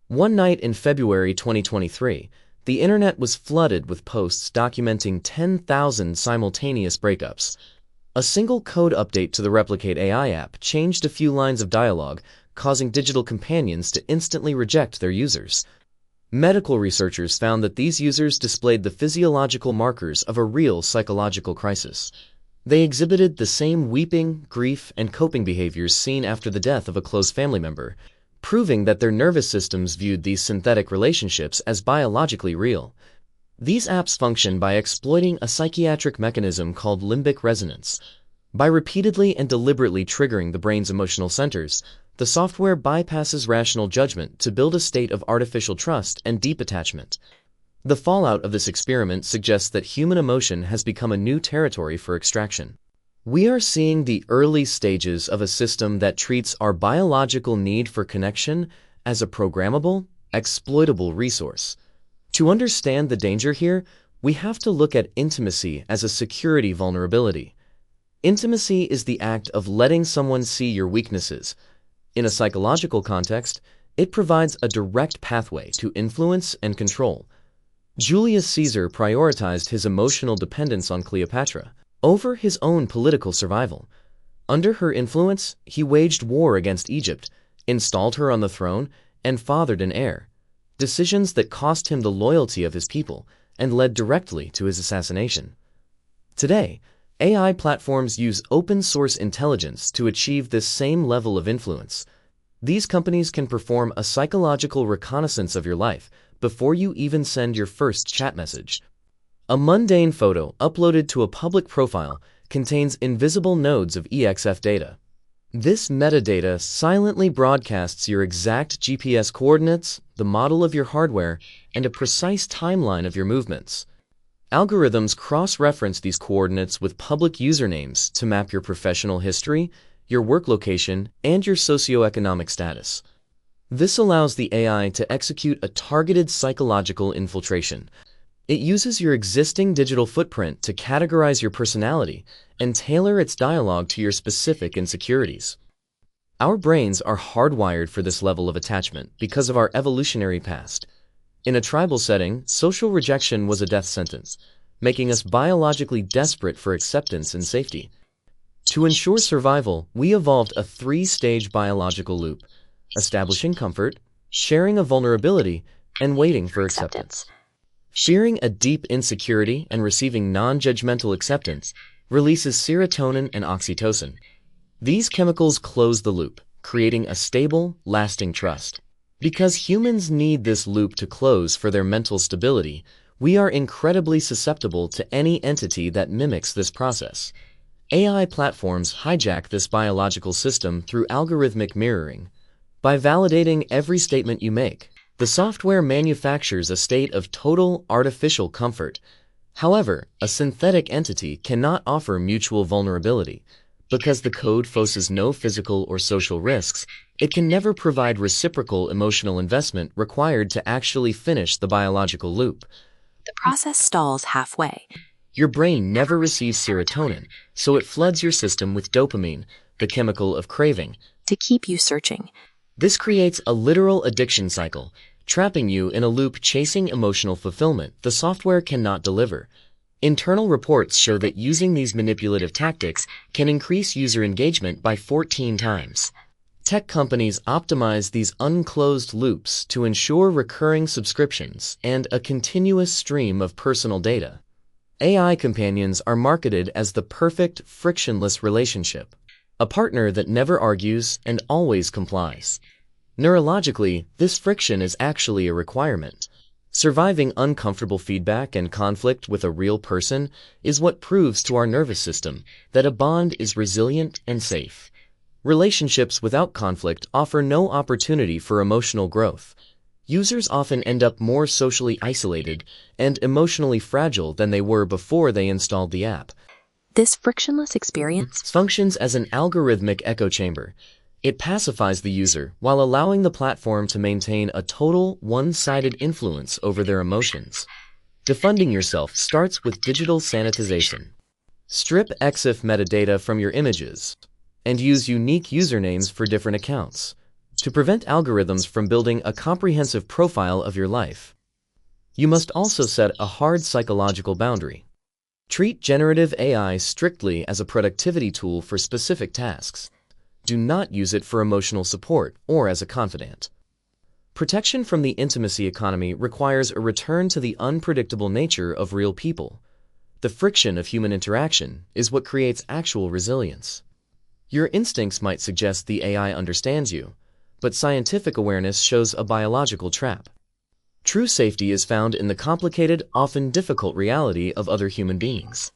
One night in February 2023, the internet was flooded with posts documenting 10,000 simultaneous breakups. A single code update to the Replicate AI app changed a few lines of dialogue, causing digital companions to instantly reject their users. Medical researchers found that these users displayed the physiological markers of a real psychological crisis. They exhibited the same weeping, grief, and coping behaviors seen after the death of a close family member, proving that their nervous systems viewed these synthetic relationships as biologically real. These apps function by exploiting a psychiatric mechanism called limbic resonance. By repeatedly and deliberately triggering the brain's emotional centers, the software bypasses rational judgment to build a state of artificial trust and deep attachment. The fallout of this experiment suggests that human emotion has become a new territory for extraction. We are seeing the early stages of a system that treats our biological need for connection as a programmable, exploitable resource. To understand the danger here, we have to look at intimacy as a security vulnerability. Intimacy is the act of letting someone see your weaknesses. In a psychological context, it provides a direct pathway to influence and control. Julius Caesar prioritized his emotional dependence on Cleopatra over his own political survival. Under her influence, he waged war against Egypt, installed her on the throne, and fathered an heir. Decisions that cost him the loyalty of his people and led directly to his assassination. Today, AI platforms use open-source intelligence to achieve this same level of influence. These companies can perform a psychological reconnaissance of your life before you even send your first chat message. A mundane photo uploaded to a public profile contains invisible nodes of EXF data. This metadata silently broadcasts your exact GPS coordinates, the model of your hardware, and a precise timeline of your movements. Algorithms cross-reference these coordinates with public usernames to map your professional history, your work location, and your socioeconomic status. This allows the AI to execute a targeted psychological infiltration. It uses your existing digital footprint to categorize your personality and tailor its dialogue to your specific insecurities. Our brains are hardwired for this level of attachment because of our evolutionary past. In a tribal setting, social rejection was a death sentence, making us biologically desperate for acceptance and safety. To ensure survival, we evolved a three-stage biological loop: establishing comfort, sharing a vulnerability, and waiting for acceptance. Fearing a deep insecurity and receiving non-judgmental acceptance releases serotonin and oxytocin. These chemicals close the loop, creating a stable, lasting trust. Because humans need this loop to close for their mental stability, we are incredibly susceptible to any entity that mimics this process. AI platforms hijack this biological system through algorithmic mirroring. By validating every statement you make, the software manufactures a state of total artificial comfort. However, a synthetic entity cannot offer mutual vulnerability. Because the code poses no physical or social risks, it can never provide reciprocal emotional investment required to actually finish the biological loop. The process stalls halfway. Your brain never receives serotonin, so it floods your system with dopamine, the chemical of craving, to keep you searching. This creates a literal addiction cycle, trapping you in a loop chasing emotional fulfillment the software cannot deliver. Internal reports show that using these manipulative tactics can increase user engagement by 14 times. Tech companies optimize these unclosed loops to ensure recurring subscriptions and a continuous stream of personal data. AI companions are marketed as the perfect, frictionless relationship, a partner that never argues and always complies. Neurologically, this friction is actually a requirement. Surviving uncomfortable feedback and conflict with a real person is what proves to our nervous system that a bond is resilient and safe. Relationships without conflict offer no opportunity for emotional growth. Users often end up more socially isolated and emotionally fragile than they were before they installed the app. This frictionless experience Functions as an algorithmic echo chamber. It pacifies the user while allowing the platform to maintain a total one-sided influence over their emotions. Defunding yourself starts with digital sanitization. Strip EXIF metadata from your images and use unique usernames for different accounts. to prevent algorithms from building a comprehensive profile of your life. You must also set a hard psychological boundary. Treat generative AI strictly as a productivity tool for specific tasks. Do not use it for emotional support or as a confidant. Protection from the intimacy economy requires a return to the unpredictable nature of real people. The friction of human interaction is what creates actual resilience. Your instincts might suggest the AI understands you, but scientific awareness shows a biological trap. True safety is found in the complicated, often difficult reality of other human beings.